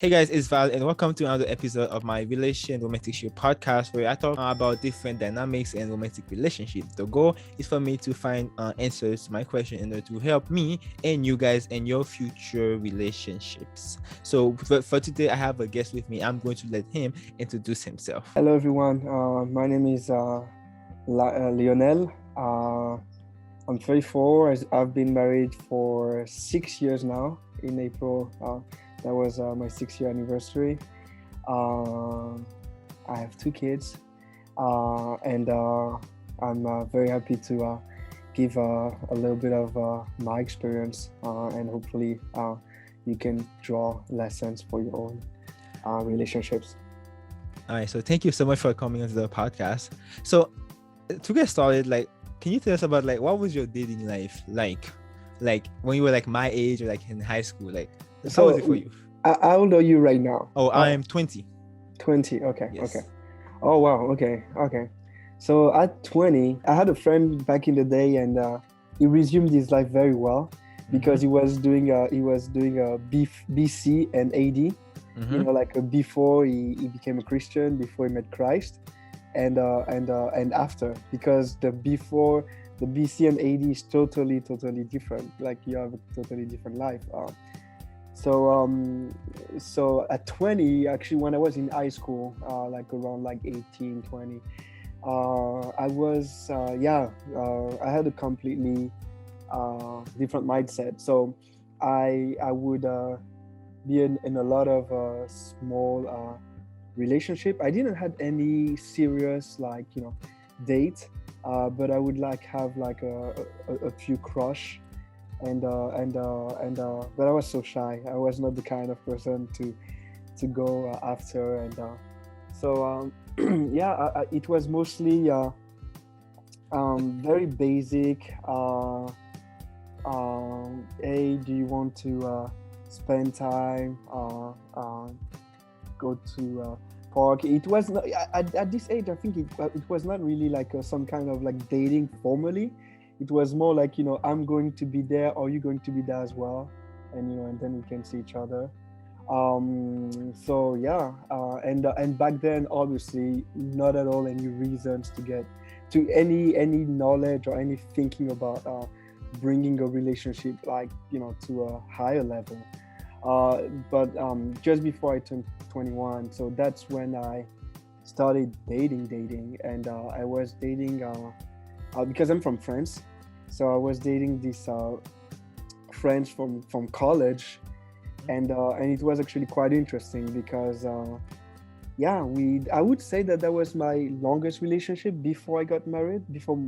Hey guys, it's Val, and welcome to another episode of my Relation and Romantic Ship podcast, where I talk about different dynamics and romantic relationships. The goal is for me to find answers to my question in order to help me and you guys in your future relationships. So for today, I have a guest with me. I'm going to let him introduce himself. Hello, everyone. My name is Lionel. I'm 34. I've been married for 6 years now. In April, that was my 6-year anniversary. I have 2 kids, and I'm very happy to give a little bit of my experience, and hopefully you can draw lessons for your own relationships. All right, so thank you so much for coming onto the podcast. So to get started, can you tell us about what was your dating life like when you were my age or in high school? How was it for you? How old are you right now? Oh, I am 20. 20. Okay. Yes. Okay. Oh wow. Okay. So at 20, I had a friend back in the day, and he resumed his life very well because he was doing a BC and AD. Before he became a Christian, before he met Christ, and after, because the BC and AD is totally different. You have a totally different life. So at 20, actually, when I was in high school, around 18, 20, I had a completely different mindset. So I would be in a lot of small relationship. I didn't have any serious date, but I would have a few crush, but I was so shy. I was not the kind of person to go after, and it was mostly very basic. Hey, do you want to spend time, go to park? It was not, at this age, I think it was not really some kind of dating formally. It was more I'm going to be there, or you're going to be there as well, and then we can see each other. And back then, obviously, not at all any reasons to get to any knowledge or any thinking about bringing a relationship to a higher level. But just before I turned 21, so that's when I started dating, and I was dating because I'm from France, so I was dating this friends from college, and it was actually quite interesting because I would say that was my longest relationship before I got married, before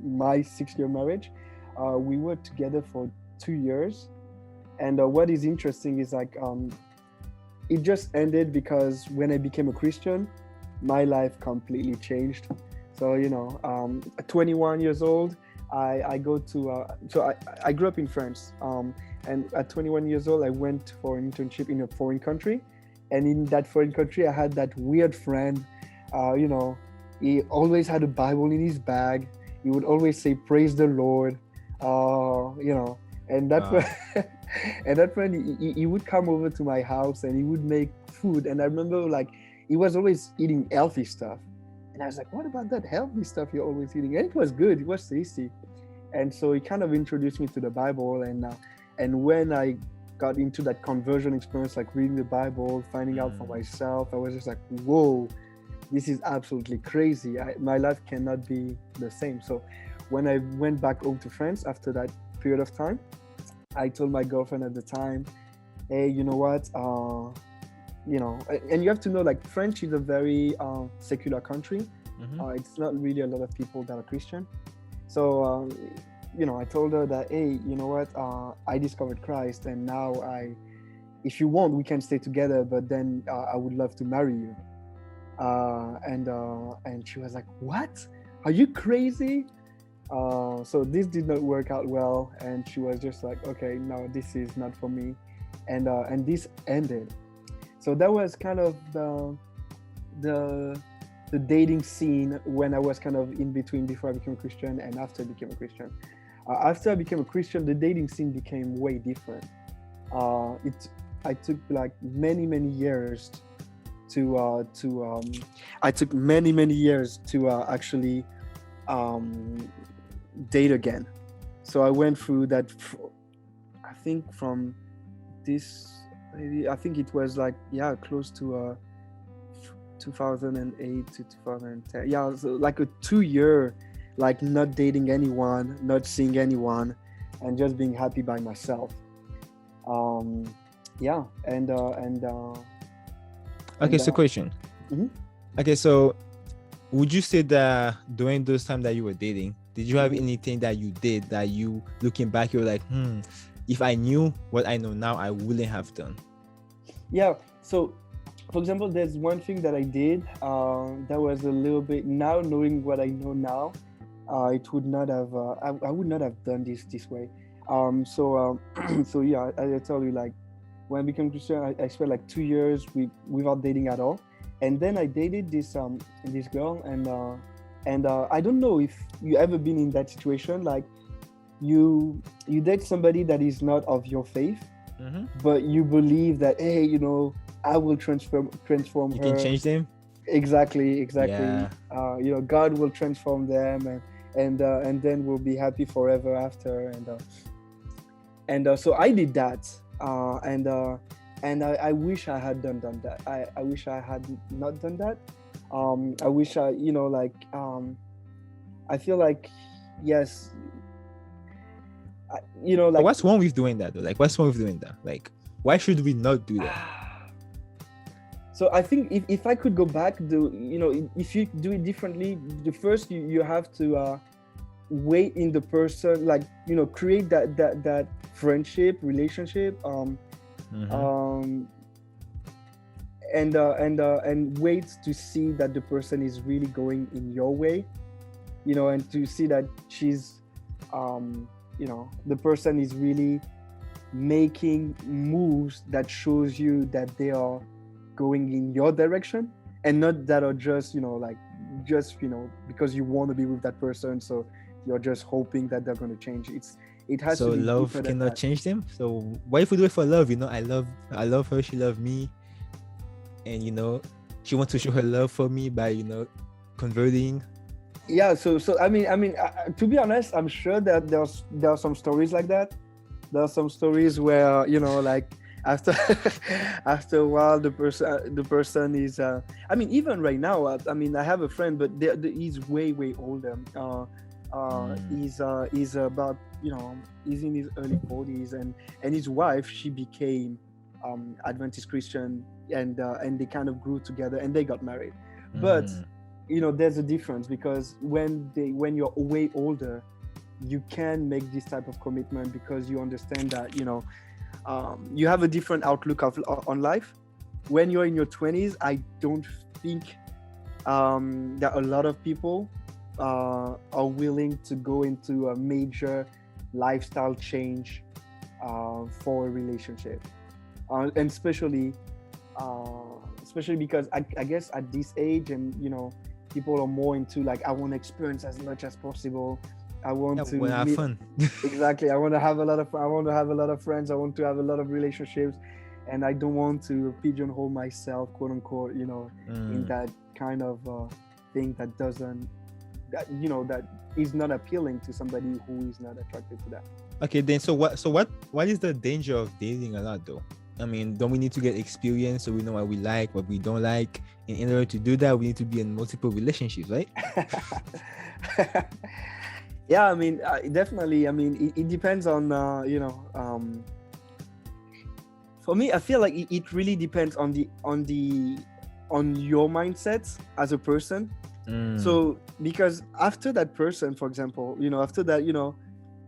my 6-year marriage. We were together for 2 years, and what is interesting is it just ended because when I became a Christian, my life completely changed. So at 21 years old, I go to I grew up in France, and at 21 years old, I went for an internship in a foreign country, and in that foreign country, I had that weird friend. He always had a Bible in his bag. He would always say, "Praise the Lord," and that friend, he would come over to my house and he would make food, and I remember he was always eating healthy stuff. And I was like, what about that healthy stuff you're always eating? And it was good. It was tasty. And so he kind of introduced me to the Bible. And when I got into that conversion experience, reading the Bible, finding out for myself, I was just like, whoa, this is absolutely crazy. My life cannot be the same. So when I went back home to France after that period of time, I told my girlfriend at the time, hey, you know what? And you have to know, France is a very secular country. It's not really a lot of people that are Christian. So, I told her that, hey, you know what? I discovered Christ, and now if you want, we can stay together, but then I would love to marry you. And she was like, what? Are you crazy? So this did not work out well, and she was just like, okay, no, this is not for me, and this ended. So that was kind of the dating scene when I was kind of in between, before I became a Christian and after I became a Christian. After I became a Christian, the dating scene became way different. took like many years I took many years to actually date again. So I went through that. I think from this, maybe I think it was like close to 2008 to 2010. Yeah, so like a 2 year, like not dating anyone, not seeing anyone, and just being happy by myself. Yeah, and Okay, so question. Mhm. Okay, so would you say that during those times that you were dating, did you have anything that you did that you, looking back, you were like, if I knew what I know now, I wouldn't have done? Yeah. So, for example, there's one thing that I did that was a little bit, now knowing what I know now, it would not have I would not have done this way. So yeah, I tell you, like, when I became Christian, I spent like 2 years without dating at all, and then I dated this girl, and I don't know if you ever been in that situation, like you date somebody that is not of your faith, but you believe that, hey, I will transform You her. can change them. Exactly. Yeah. God will transform them, and then we'll be happy forever after, and so I did that, and I wish I had done that. I wish I had not done that. I wish I, I feel like, yes, But like, what's wrong with doing that though? Like, what's wrong with doing that? Like, why should we not do that? so I think if I could go back, if you do it differently, the first you have to wait in the person, like, create that friendship, relationship, and wait to see that the person is really going in your way, and to see that she's, the person is really making moves that shows you that they are going in your direction, and not that are just, because you want to be with that person, so you're just hoping that they're going to change. It has So to be love deeper than cannot that. change them. So what if we do it for love? I love her, she loves me, and she wants to show her love for me by converting. Yeah, so I mean, to be honest, I'm sure that there are some stories like that. There are some stories where, like, after after a while, the person is even right now, I have a friend, but he's way older. He's about, he's in his early 40s, and his wife, she became Adventist Christian, and they kind of grew together, and they got married. But there's a difference, because when you're way older, you can make this type of commitment, because you understand that you have a different outlook on life. When you're in your 20s, I don't think that a lot of people are willing to go into a major lifestyle change for a relationship, and especially because I guess at this age, and people are more into, like, I want to experience as much as possible. I want to have fun. Exactly. I want to have a lot of friends. I want to have a lot of relationships, and I don't want to pigeonhole myself, quote unquote, in that kind of thing that is not appealing to somebody who is not attracted to that. Okay, then so what is the danger of dating a lot though? Don't we need to get experience so we know what we like, what we don't like? And in order to do that, we need to be in multiple relationships, right? Yeah, definitely. It depends on, for me, I feel like it really depends on your mindset as a person. So, because after that person, for example, after that,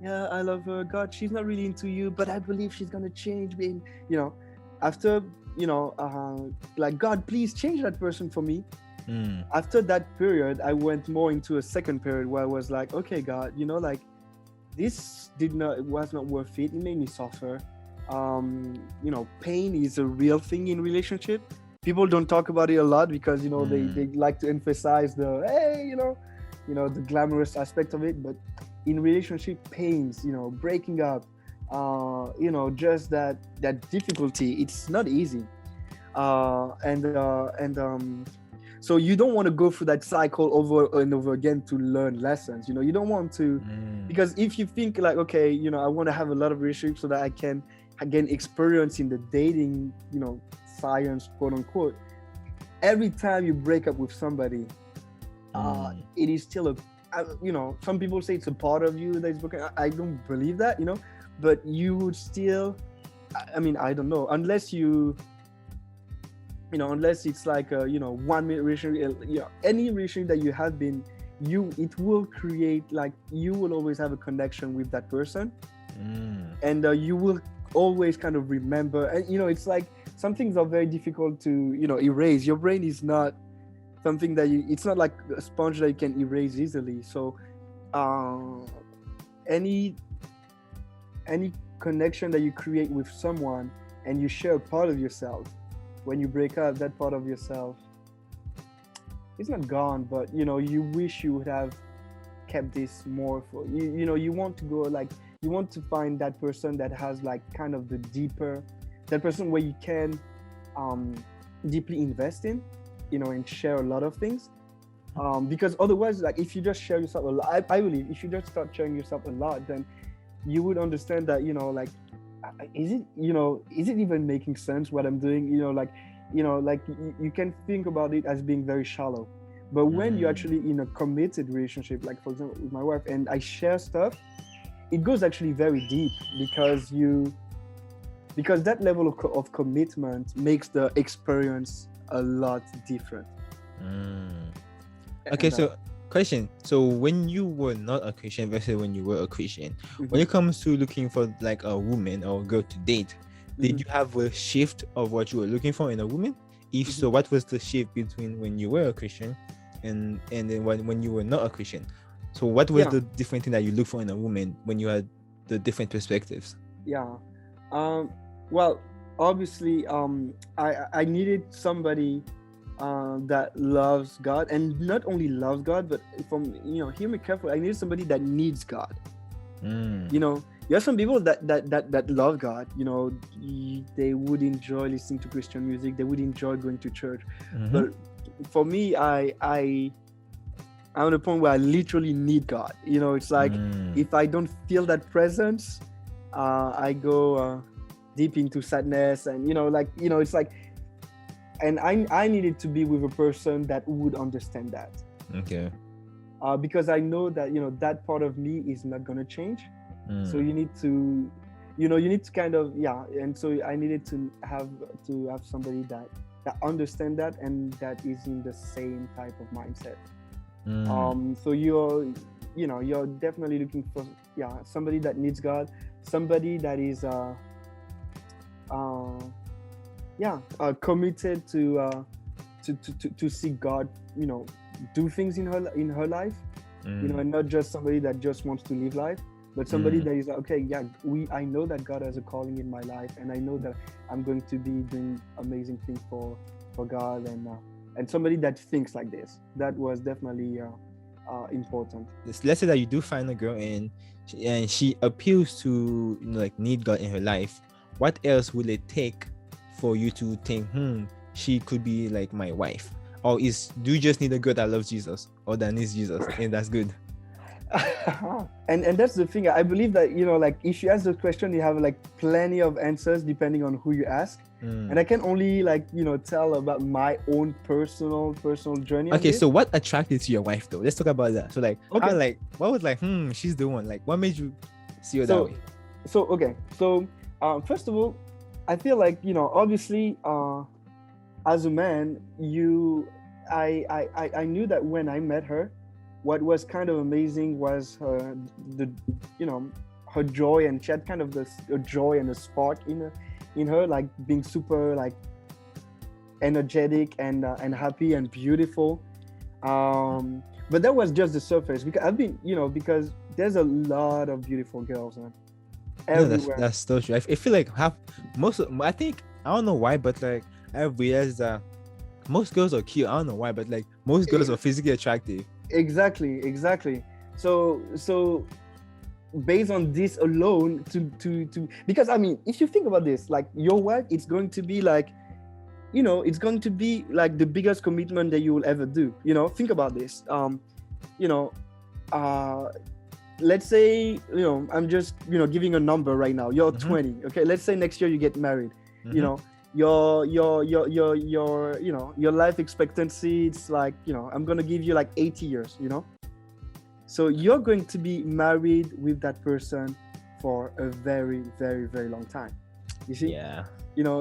yeah, I love her, God, she's not really into you, but I believe she's gonna change me. After, like, God, please change that person for me. After that period, I went more into a second period where I was like, okay, God, like, this was not worth it. It made me suffer. Pain is a real thing in relationship. People don't talk about it a lot, because they like to emphasize the, hey, the glamorous aspect of it. But in relationship, pains, breaking up, just that difficulty. It's not easy. So you don't want to go through that cycle over and over again to learn lessons. You don't want to, because if you think like, okay, I want to have a lot of relationships so that I can gain experience in the dating, science, quote unquote. Every time you break up with somebody, it is still some people say it's a part of you that is broken. I don't believe that, but you would still, I don't know, unless it's like a 1 minute relationship, any relationship that you have been, it will create, like, you will always have a connection with that person, and you will always kind of remember, and it's like some things are very difficult to erase. Your brain is not something that it's not like a sponge that you can erase easily. So any connection that you create with someone and you share a part of yourself, when you break up, that part of yourself, it's not gone, but you wish you would have kept this more for you want to go, like, you want to find that person that has like kind of the deeper, that person where you can deeply invest in, and share a lot of things, because otherwise, like, if you just share yourself a lot, I believe if you just start sharing yourself a lot, then you would understand that like, is it even making sense what I'm doing, like you can think about it as being very shallow. But when you're actually in a committed relationship, like for example with my wife, and I share stuff, it goes actually very deep, because that level of commitment makes the experience a lot different. Okay, so question. So when you were not a Christian versus when you were a Christian, when it comes to looking for like a woman or a girl to date, did you have a shift of what you were looking for in a woman? If so, what was the shift between when you were a Christian and then when you were not a Christian? So what was the different thing that you look for in a woman when you had the different perspectives? Well, obviously, I needed somebody that loves God, and not only loves God, but hear me carefully, I needed somebody that needs God. There are some people that love God, they would enjoy listening to Christian music, they would enjoy going to church, but for me, I'm at a point where I literally need God. It's like, if I don't feel that presence, I go deep into sadness, and it's like, and I needed to be with a person that would understand that. Okay. Because I know that that part of me is not gonna change. So you need to kind of, and so I needed to have somebody that understand that, and that is in the same type of mindset. So you're definitely looking for somebody that needs God, somebody that is committed to see God do things in her life, and not just somebody that just wants to live life, but somebody that is like, okay, I know that God has a calling in my life, and I know that I'm going to be doing amazing things for God, and somebody that thinks like this. That was definitely important. Let's say that you do find a girl and she appeals to like need God in her life. What else will it take for you to think, she could be like my wife? Or do you just need a girl that loves Jesus or that needs Jesus, and that's good? and that's the thing. I believe that like, if you ask the question, you have like plenty of answers depending on who you ask. And I can only like tell about my own personal journey. Okay, so what attracted to your wife though? Let's talk about that. So like, okay. What was like, she's the one? Like, what made you see her that way? So first of all, I feel like obviously as a man, I knew that when I met her, what was kind of amazing was her joy, and she had kind of a joy and a spark in her, like being super like energetic and happy and beautiful. But that was just the surface, because I've been because there's a lot of beautiful girls, man. Everywhere. That's so true. I feel like I don't know why, but like I realized that most girls are cute. I don't know why, but like most girls are physically attractive. Exactly. So based on this alone to because I mean, if you think about this, like your wife, it's going to be like, it's going to be like the biggest commitment that you will ever do. Think about this. Let's say, I'm just, giving a number right now. You're 20. Okay. Let's say next year you get married. Your life expectancy, it's like, I'm going to give you like 80 years, So you're going to be married with that person for a very, very, very long time. You see? Yeah.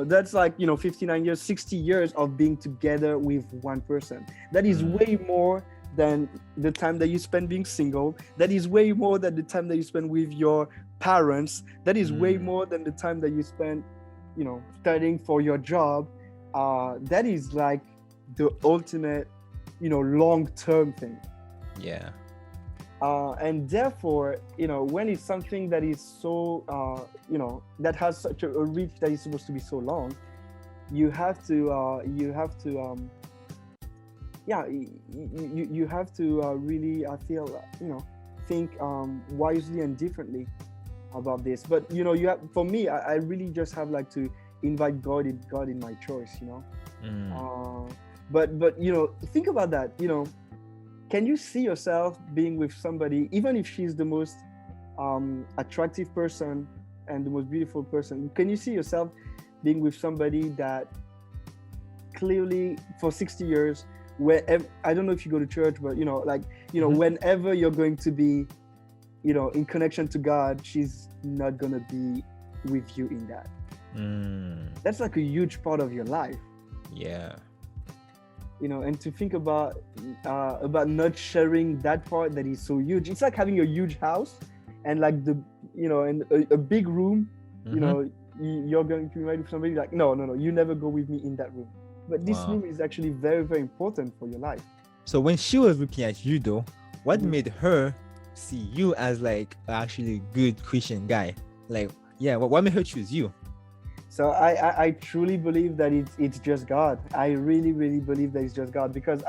That's like, 59 years, 60 years of being together with one person. That is way more than the time that you spend being single. That is way more than the time that you spend with your parents. That is way more than the time that you spend, studying for your job. That is like the ultimate, long-term thing. Yeah. And therefore, when it's something that is so, that has such a reach that is supposed to be so long, you have to really, I feel, think wisely and differently about this. But for me, I really just have like to invite God in my choice. But think about that. Can you see yourself being with somebody, even if she's the most attractive person and the most beautiful person? Can you see yourself being with somebody that clearly for 60 years, wherever, I don't know if you go to church, but whenever you're going to be, in connection to God, she's not gonna be with you in that. That's like a huge part of your life. Yeah. And to think about not sharing that part that is so huge. It's like having a huge house and like and a big room. You're going to be married with somebody like, no, you never go with me in that room. But this room is actually very, very important for your life. So when she was looking at you though, what made her see you as like actually good Christian guy? Like, what made her choose you? So I truly believe that it's just God. I really, really believe that it's just God, because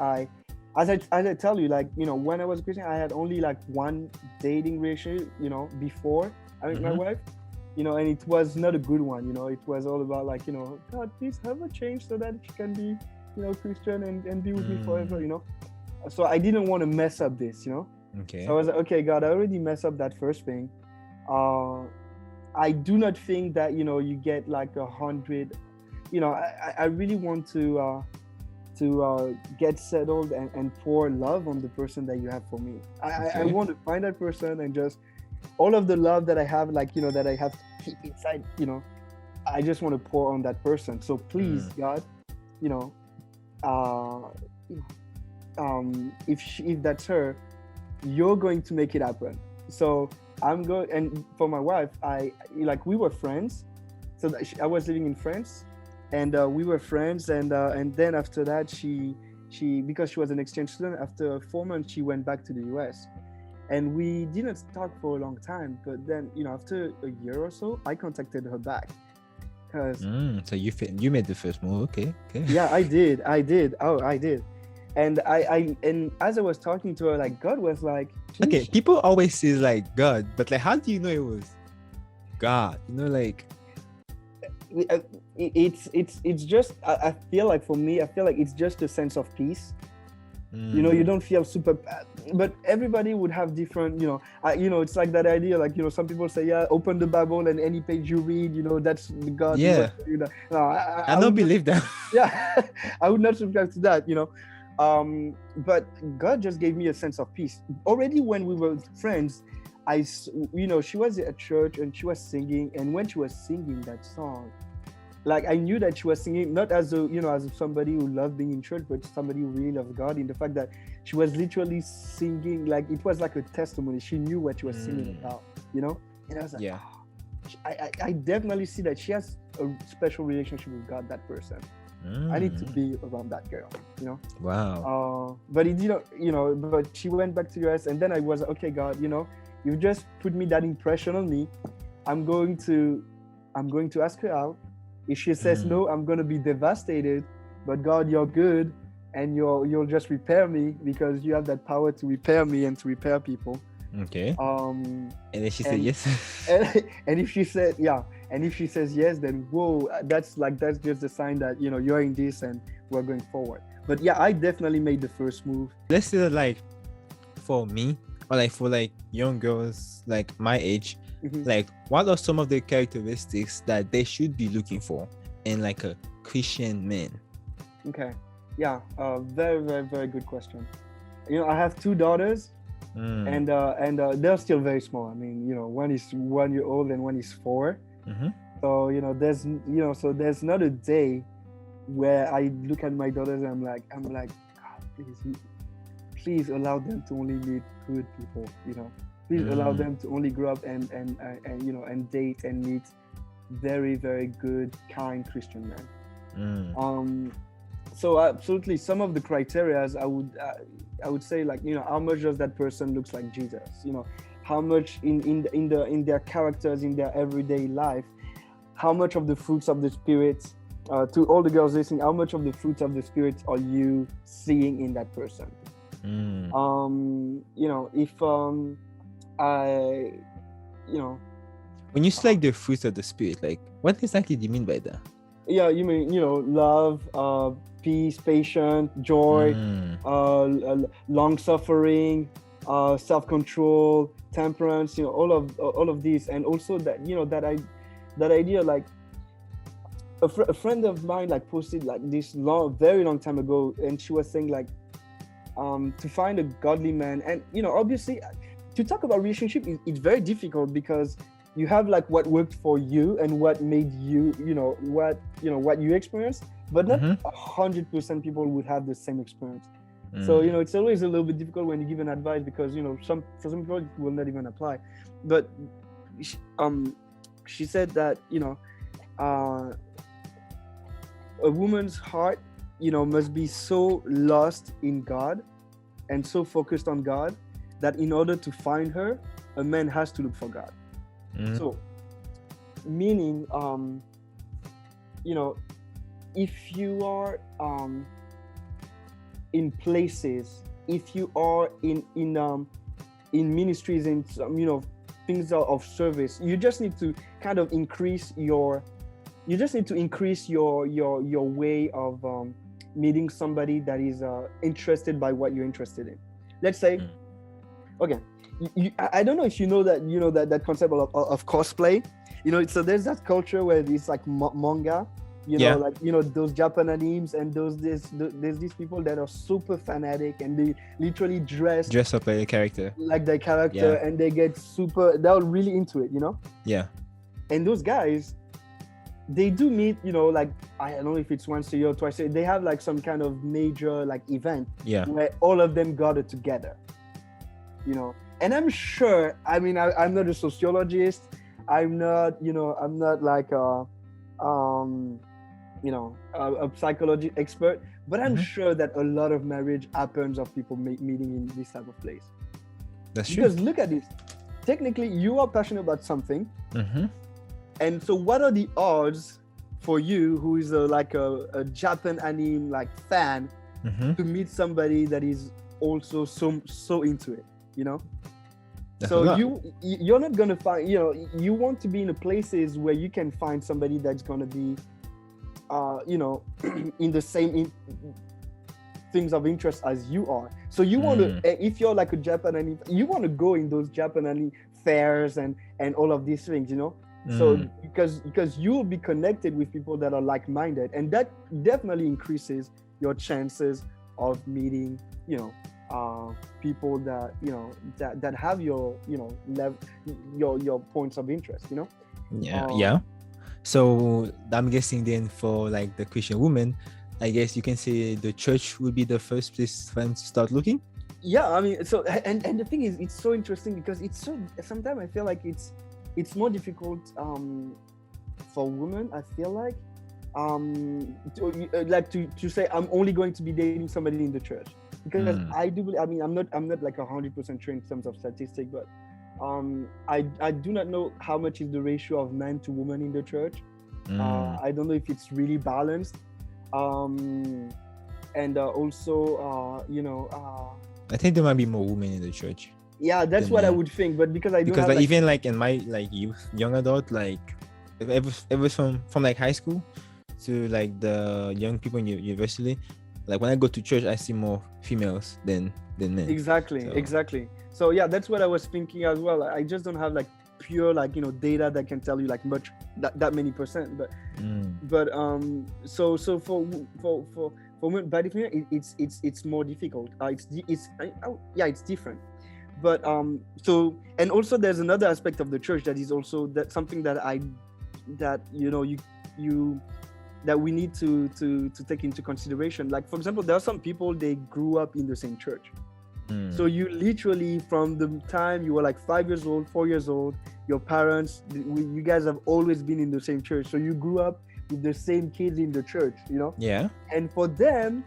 as I tell you, like, when I was a Christian, I had only like one dating relationship, before I met my wife, and it was not a good one. It was all about like, God, please have her change so that she can be, Christian and be with me forever, So I didn't want to mess up this, Okay. So I was like, okay, God, I already messed up that first thing. I do not think that, you get like 100, I really want to get settled and pour love on the person that you have for me. I want to find that person and just all of the love that I have, like, that I have to keep inside, I just want to pour on that person. So please, God, if that's her, you're going to make it happen. So I'm going, and for my wife, we were friends. So I was living in France, and we were friends, and then after that, she because she was an exchange student, after 4 months she went back to the US, and we didn't talk for a long time. But then after a year or so, I contacted her back, because so you made the first move. Okay. Yeah, I did. Oh, I did. And and as I was talking to her, like, God was like, okay, people always say like God, but like, how do you know it was God? Like, it's just, I feel like, for me, it's just a sense of peace. You don't feel super bad, but everybody would have different, it's like that idea, like, some people say, open the Bible and any page you read, that's the God. Yeah. No, I don't believe that. Yeah, I would not subscribe to that, but God just gave me a sense of peace. Already when we were friends, she was at church and she was singing, and when she was singing that song, like, I knew that she was singing not as as somebody who loved being in church, but somebody who really loves God, in the fact that she was literally singing, like, it was like a testimony. She knew what she was singing about, and I was like, I definitely see that she has a special relationship with God, that person. I need to be around that girl, Wow. But it didn't, but she went back to US, and then I was, okay, God, you just put me that impression on me. I'm going to ask her out. If she says no, I'm going to be devastated. But God, you're good, and you'll just repair me, because you have that power to repair me and to repair people. Okay. Um, And then she said and yes. and if she said and if she says yes, then whoa, that's just a sign that you're in this and we're going forward. But yeah, I definitely made the first move. Let's say like for me, or like for like young girls like my age, Mhm. like what are some of the characteristics that they should be looking for in like a Christian man? Okay, yeah, very very very good question. I have two daughters, and they're still very small. I mean, one is 1 year old and one is 4. Mhm. So there's not a day where I look at my daughters and I'm like, God, please allow them to only meet good people. Please allow them to only grow up and date and meet very very good, kind Christian men. So absolutely, some of the criterias I would say, like, how much does that person looks like Jesus? How much in their characters, in their everyday life, how much of the fruits of the Spirit, to all the girls listening, how much of the fruits of the Spirit are you seeing in that person? If I when you say like the fruits of the Spirit, like what exactly do you mean by that? yeah, you mean love, peace, patience, joy, long suffering, self-control, temperance, all of these. And also that that idea, like a friend of mine like posted like this very long time ago, and she was saying like, to find a godly man, and obviously to talk about relationship it's very difficult, because you have like what worked for you and what made you what you experienced, but not 100% people would have the same experience. So it's always a little bit difficult when you give an advice, because for some people it will not even apply. But she said that a woman's heart must be so lost in God and so focused on God that in order to find her, a man has to look for God. So meaning if you are in places, if you are in ministries, in some things of service, you just need to kind of increase your way of meeting somebody that is interested by what you're interested in. Let's say, okay, I don't know if you know that concept of cosplay. So there's that culture where it's like manga, those Japan animes, and there's these people that are super fanatic, and they literally dress up like a character, and they get they're really into it, Yeah. And those guys, they do meet, like, I don't know if it's once a year or twice a year, they have like some kind of major like event where all of them gather together, and I'm sure, I mean, I'm not a sociologist, I'm not like a psychology expert, but I'm sure that a lot of marriage happens of people meeting in this type of place. That's true. Because look at this, technically you are passionate about something, and so what are the odds for you, who is a Japan anime like fan, to meet somebody that is also so into it, That's so you're not gonna find, you want to be in places where you can find somebody that's gonna be in the same things of interest as you are. So you want to, if you're like a Japan anime, you want to go in those Japan anime fairs and all of these things, so because you will be connected with people that are like-minded, and that definitely increases your chances of meeting people that that have your your points of interest. So I'm guessing then for like the Christian woman, I guess you can say the church would be the first place for them to start looking. Yeah, I mean, so and the thing is, it's so interesting because sometimes I feel like it's more difficult for women. I feel like to say I'm only going to be dating somebody in the church, because I do believe, I mean, I'm not like 100% sure in terms of statistics, but I do not know how much is the ratio of man to woman in the church. I don't know if it's really balanced, and also I think there might be more women in the church. Yeah, that's Then, what I yeah. would think. But because I don't Because have like like, even like in my like youth, young adult, like ever from like high school to like the young people in university, like when I go to church, I see more females than men. exactly. So yeah, that's what I was thinking as well. I just don't have like pure like data that can tell you like much that many percent. But so for me, by definition, it's more difficult. It's different. But so, and also there's another aspect of the church that is also that something that you that we need to take into consideration. Like for example, there are some people, they grew up in the same church. So you literally, from the time you were like 5 years old, 4 years old, your parents, you guys have always been in the same church. So you grew up with the same kids in the church, Yeah. And for them,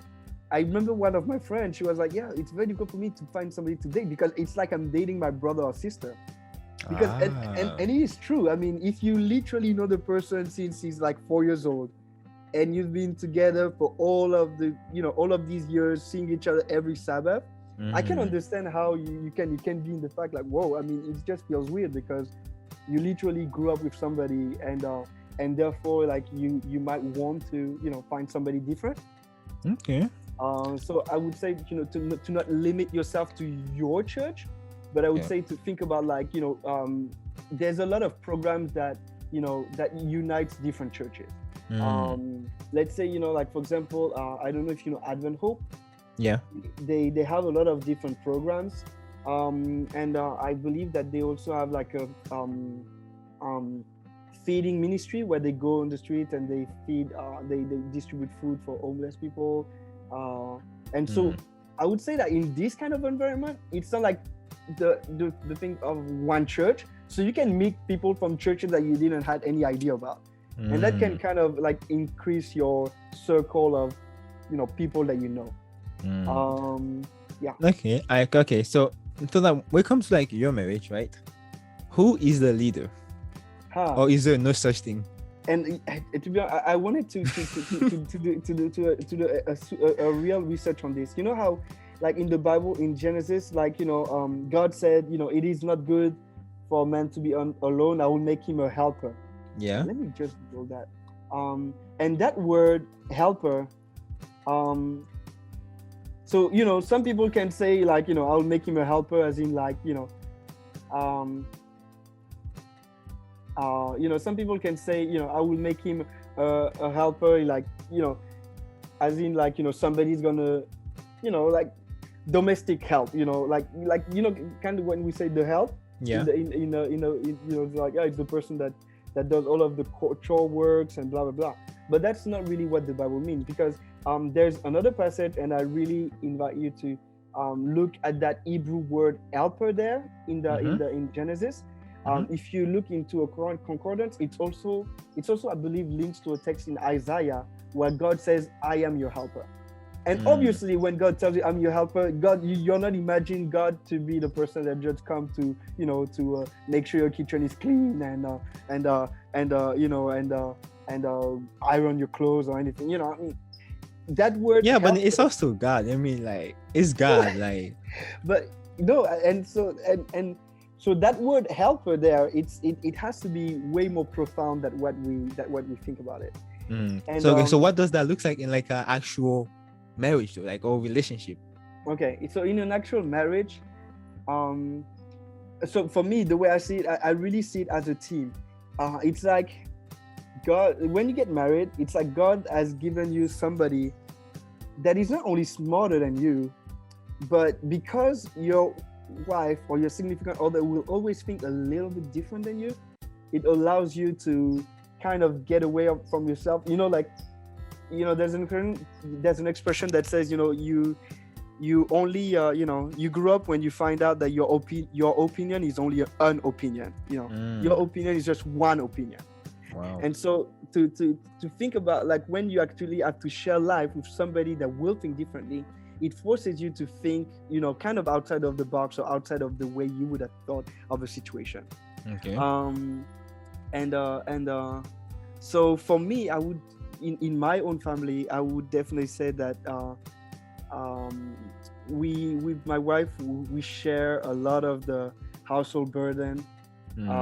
I remember one of my friends, she was like, yeah, it's very difficult for me to find somebody to date because it's like I'm dating my brother or sister. Because and it is true. I mean, if you literally know the person since he's like 4 years old, and you've been together for all of these years, seeing each other every Sabbath, I can understand how you can be in the fact like, whoa, I mean, it just feels weird because you literally grew up with somebody and therefore like you might want to find somebody different. Okay. So I would say to not limit yourself to your church, but I would say to think about like there's a lot of programs that that unites different churches. Let's say like for example, I don't know if you know Advent Hope. Yeah. They have a lot of different programs, and I believe that they also have like a feeding ministry where they go on the street and they feed, they distribute food for homeless people, and so I would say that in this kind of environment, it's not like the thing of one church, so you can meet people from churches that you didn't had any idea about, and that can kind of like increase your circle of people that you know. Yeah. Okay. So that when it comes to like your marriage, right? Who is the leader? Or is there no such thing? And to be honest, I wanted to do a real research on this. You know how, like in the Bible, in Genesis, like God said, it is not good for man to be alone. I will make him a helper. Yeah. Let me just go that. And that word helper, so some people can say like I'll make him a helper, as in like some people can say I will make him a helper, like as in like somebody's gonna like domestic help, like kind of when we say the help, yeah, it's like it's the person that does all of the chore works and blah blah blah. But that's not really what the Bible means, because there's another passage, and I really invite you to look at that Hebrew word helper there in Genesis. If you look into a concordance, it's also I believe links to a text in Isaiah where God says, "I am your helper." And obviously, when God tells you, "I'm your helper," God, you're not imagining God to be the person that just come to to make sure your kitchen is clean and iron your clothes or anything. I mean, that word. Yeah, but it's also God. I mean, like, it's God, like. But no, and so that word helper there, it has to be way more profound than what we think about it. And so what does that look like in like an actual marriage, though, like, or relationship? Okay, so in an actual marriage, so for me, the way I see it, I really see it as a team. It's like God, when you get married, it's like God has given you somebody that is not only smarter than you, but because your wife or your significant other will always think a little bit different than you, it allows you to kind of get away from yourself. There's an expression that says, you only you grew up when you find out that your opinion is only an opinion. Your opinion is just one opinion. Wow. And so to think about, like, when you actually have to share life with somebody that will think differently, it forces you to think, kind of outside of the box or outside of the way you would have thought of a situation. Okay. So for me, I would, in my own family, I would definitely say that we with my wife we share a lot of the household burden, and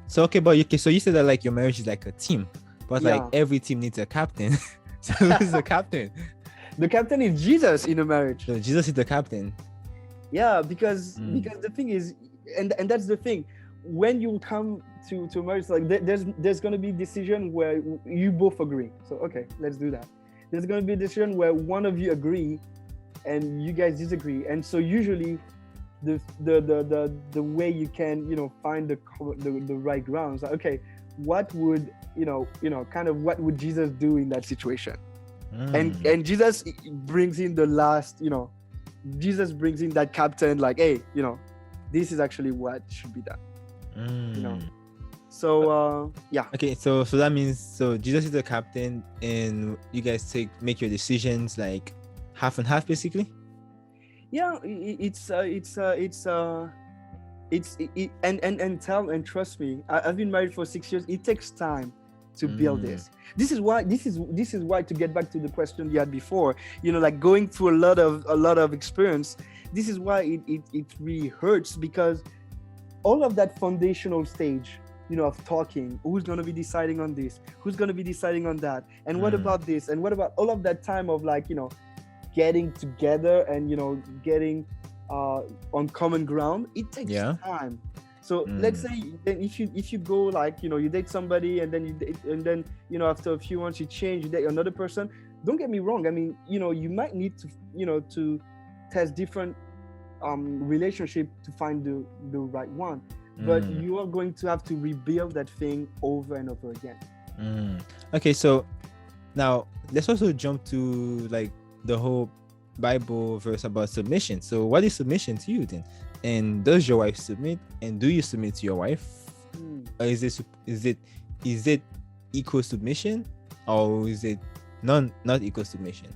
So okay, but okay, so you said that like your marriage is like a team, but like yeah, every team needs a captain. So who's the captain? the captain is Jesus in a marriage. So Jesus is the captain. Yeah, because the thing is, and that's the thing, when you come to a marriage, like there's going to be decision where you both agree, so okay, let's do that. There's going to be a decision where one of you agree and you guys disagree, and so usually the way you can, you know, find the right grounds, like, okay, what would, you know, kind of what would Jesus do in that situation? And Jesus brings in the last, you know, Jesus brings in that captain, like, hey, you know, this is actually what should be done, you know. So yeah. Okay, so that means, so Jesus is the captain and you guys make your decisions like half and half basically. Yeah, and trust me, I've been married for 6 years. It takes time to build this. This is why, to get back to the question you had before, you know, like going through a lot of experience, this is why it really hurts, because all of that foundational stage, you know, of talking, who's going to be deciding on this, who's going to be deciding on that, and what about this, and what about all of that time of, like, you know, getting together and, you know, getting on common ground, it takes time. So let's say if you go, like, you know, you date somebody and then you know, after a few months you change, you date another person. Don't get me wrong, I mean, you know, you might need to, you know, to test different relationship to find the right one, but you are going to have to rebuild that thing over and over again. Okay, so now let's also jump to like the whole Bible verse about submission. So what is submission to you then? And does your wife submit? And do you submit to your wife? Or is it equal submission, or is it not equal submission?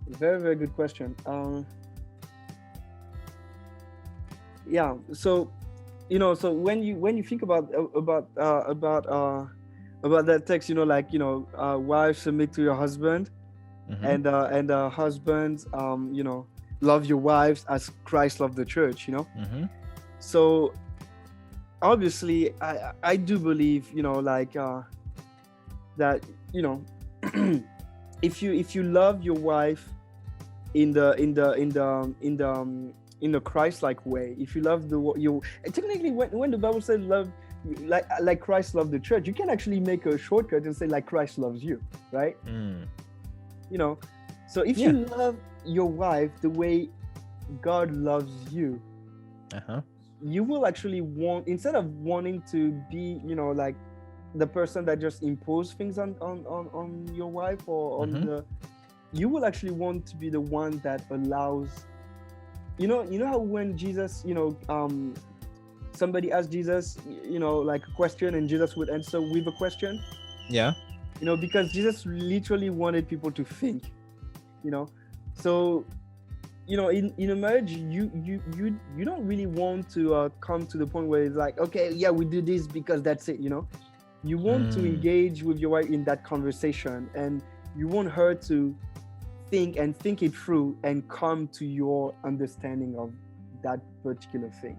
Very, very good question. Yeah. So, you know, so when you think about that text, you know, like, you know, wives, submit to your husband, and husbands, you know, love your wives as Christ loved the church, you know. So obviously I do believe, you know, like that, you know, if you love your wife in the Christ-like way, if you love technically when the Bible says love like Christ loved the church, you can actually make a shortcut and say like Christ loves you, right? You know, so if you love your wife the way God loves you, you will actually want, instead of wanting to be, you know, like the person that just impose things on your wife or on you will actually want to be the one that allows, you know how when Jesus, you know, somebody asked Jesus, you know, like a question, and Jesus would answer with a question. Yeah. You know, because Jesus literally wanted people to think, you know. So, you know, in a marriage, you don't really want to come to the point where it's like, okay, yeah, we do this because that's it, you know. You want to engage with your wife in that conversation, and you want her to think it through and come to your understanding of that particular thing,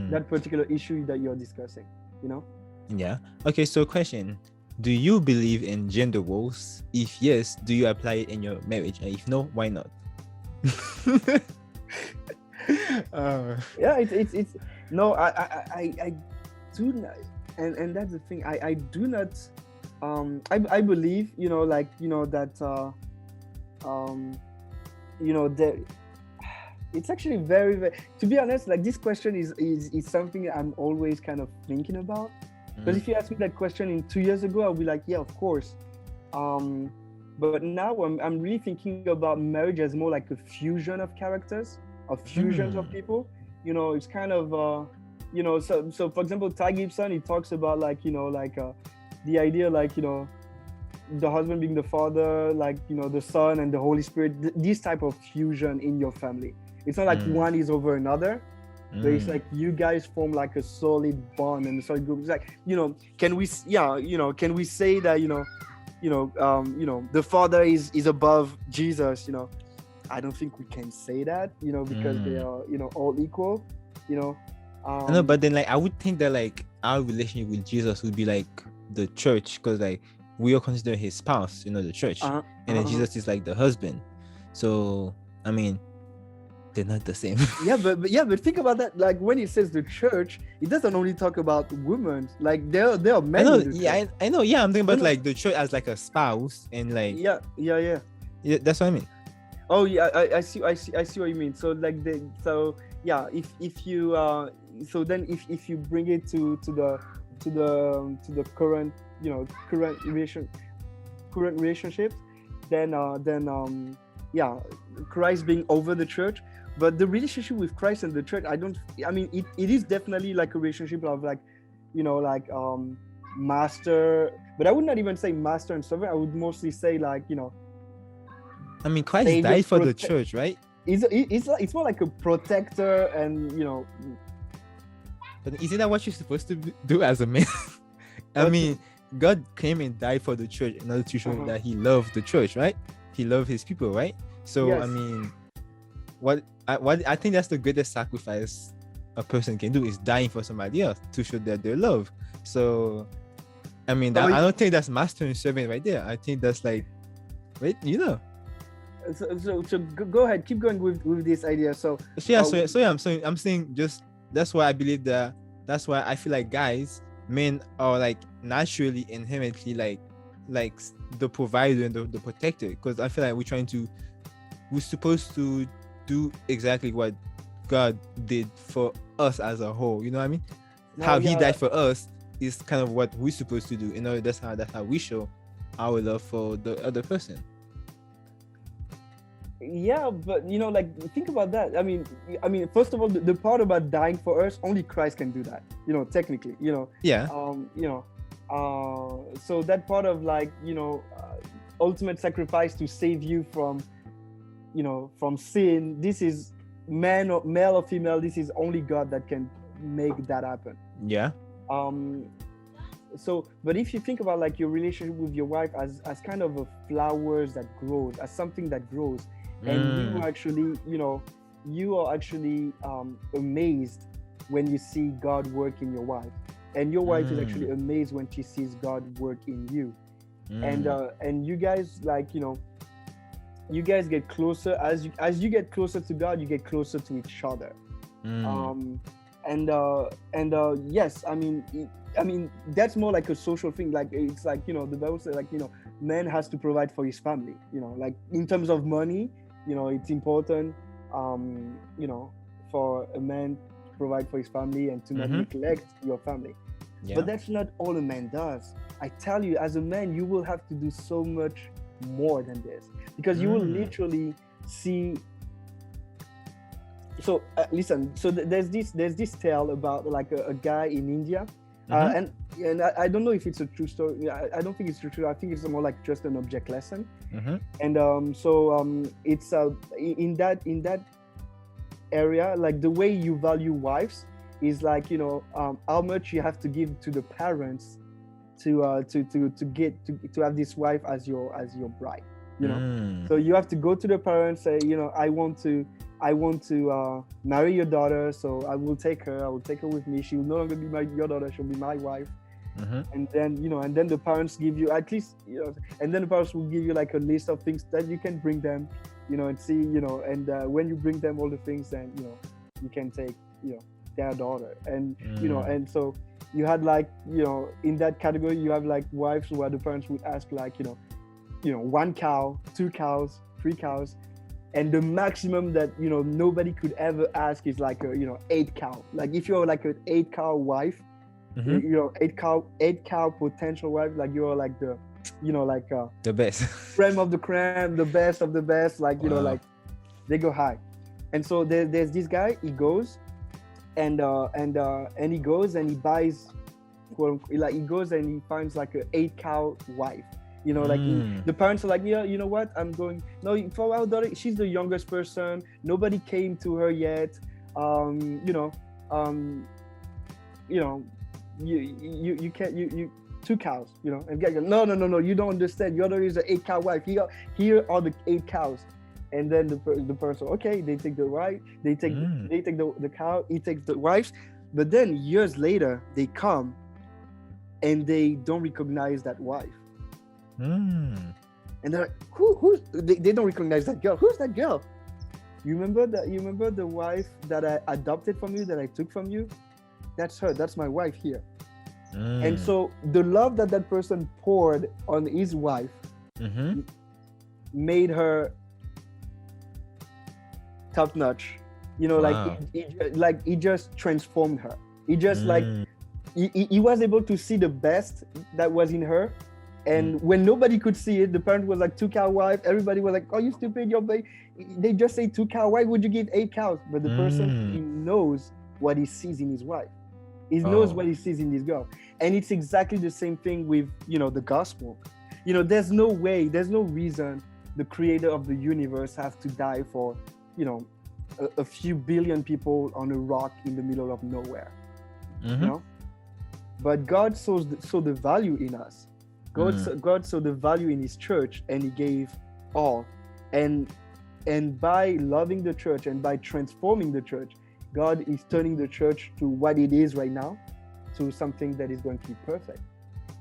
that particular issue that you're discussing, you know. Yeah. Okay, so question, do you believe in gender roles? If yes, do you apply it in your marriage? And if no, why not? Yeah, it's no, I do not, and that's the thing, I do not, I believe, you know, like, you know, that you know, that it's actually very, very, to be honest, like this question is something I'm always kind of thinking about. Because if you asked me that question 2 years ago, I'll be like, yeah, of course. But now I'm really thinking about marriage as more like a fusion of characters, of fusions of people. You know, it's kind of, you know, so for example, Ty Gibson, he talks about like, you know, like the idea, like, you know, the husband being the father, like, you know, the son and the Holy Spirit, this type of fusion in your family. It's not like one is over another. But it's like you guys form like a solid bond and a solid group. It's like, you know, can we say that, you know, the Father is above Jesus. I don't think we can say that, because they are, all equal. I know, but then like I would think that like our relationship with Jesus would be like the church, because like we are considered his spouse, the church, and then Jesus is like the husband. So I mean, they're not the same. but think about that. Like when it says the church, it doesn't only talk about women. Like there are men. I know. Yeah, I'm thinking about like the church as like a spouse, and like yeah. That's what I mean. Oh yeah, I see what you mean. So like if you if you bring it to the current relationships, then Christ being over the church. But the relationship with Christ and the church, it is definitely like a relationship of like master, but I would not even say master and servant. I would mostly say like Christ died for the church, right? It's more like a protector, and But isn't that what you're supposed to do as a man? God came and died for the church in order to show that he loved the church, right? He loved his people, right? So yes. I think that's the greatest sacrifice a person can do, is dying for somebody else to show that they love. So I don't think that's master and servant right there. I think that's like, wait, So go ahead, keep going with this idea. I'm saying just that's why I believe that's why I feel like men are like naturally inherently like the provider and the protector, because I feel like we're supposed to do exactly what God did for us as a whole. You know what I mean? How he died for us is kind of what we're supposed to do. That's how we show our love for the other person. Yeah, but like think about that. I mean, first of all, the part about dying for us, only Christ can do that. Technically, Yeah. So that part of like ultimate sacrifice to save you from sin. This is male or female. This is only God that can make that happen. Yeah. So, but if you think about like your relationship with your wife as kind of a flowers that grows, as something that grows. And you are actually amazed when you see God work in your wife, and your wife is actually amazed when she sees God work in you. And you guys you guys get closer as you get closer to God, you get closer to each other. Yes, that's more like a social thing. Like it's like the Bible says like man has to provide for his family. Like in terms of money. It's important, for a man to provide for his family and to not neglect your family. Yeah. But that's not all a man does. I tell you, as a man, you will have to do so much more than this, because you will literally see. So listen. So there's this tale about like a guy in India. And I don't know if it's a true story. I don't think it's true. I think it's more like just an object lesson. And it's in that area, like the way you value wives is like how much you have to give to the parents to have this wife as your bride. So you have to go to the parents, say I want to marry your daughter, so I will take her with me. She will no longer be your daughter, she'll be my wife. And then and then the parents give you at least and then the parents will give you like a list of things that you can bring them, and see, and when you bring them all the things, then you can take their daughter. And and so you had like in that category you have like wives where the parents would ask like 1 cow, 2 cows, 3 cows. And the maximum that nobody could ever ask is like a 8 cow. Like if you're like an 8 cow wife, 8 cow potential wife, like you're like the the best creme of the creme, the best of the best. Like like they go high. And so there's this guy. He goes and he goes and he buys, like he goes and he finds like an 8 cow wife. The parents are like, you know what? I'm going. No, for our daughter, she's the youngest person. Nobody came to her yet. You can't. 2 cows, you know, and guy goes, no, you don't understand. Your daughter is an 8-cow wife. Here are the 8 cows. And then the person, okay, they take the wife, they take the cow, he takes the wives. But then years later, they come and they don't recognize that wife. And they're like, they don't recognize that girl. Who's that girl? You remember the wife that I adopted from you, that I took from you? That's her. That's my wife here. And so the love that person poured on his wife made her top notch, you know. Wow. He just transformed her. He just he was able to see the best that was in her, and when nobody could see it, the parent was like 2-cow wife. Everybody was like, "Oh, you stupid, your baby." They just say 2-cow. Why would you give 8 cows? But the person, he knows what he sees in his wife. He knows what he sees in this girl, and it's exactly the same thing with, you know, the gospel. You know, there's no reason the creator of the universe has to die for, you know, a few billion people on a rock in the middle of nowhere. You know, but God saw the value in us. God saw the value in His church, and He gave all. And by loving the church and by transforming the church, God is turning the church to what it is right now, to something that is going to be perfect.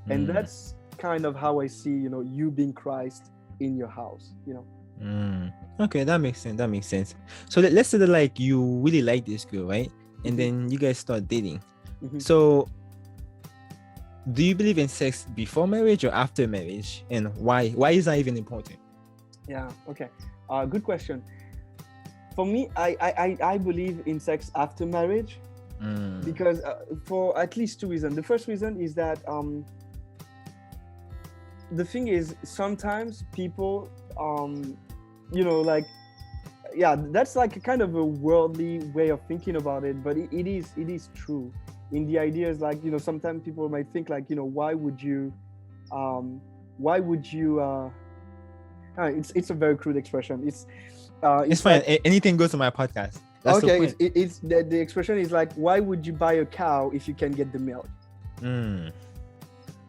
And that's kind of how I see, you know, you being Christ in your house, you know. Okay, that makes sense. So let's say that, like, you really like this girl, right? And then you guys start dating. So do you believe in sex before marriage or after marriage, and why is that even important? Yeah, okay, good question. For me, I believe in sex after marriage, because for at least 2 reasons. The first reason is that the thing is, sometimes people you know, like, yeah, that's like a kind of a worldly way of thinking about it, but it is true. In the idea is, like, you know, sometimes people might think, like, you know, why would you it's a very crude expression. It's fine. Like, anything goes to my podcast. That's okay. It's the expression is like, why would you buy a cow if you can get the milk?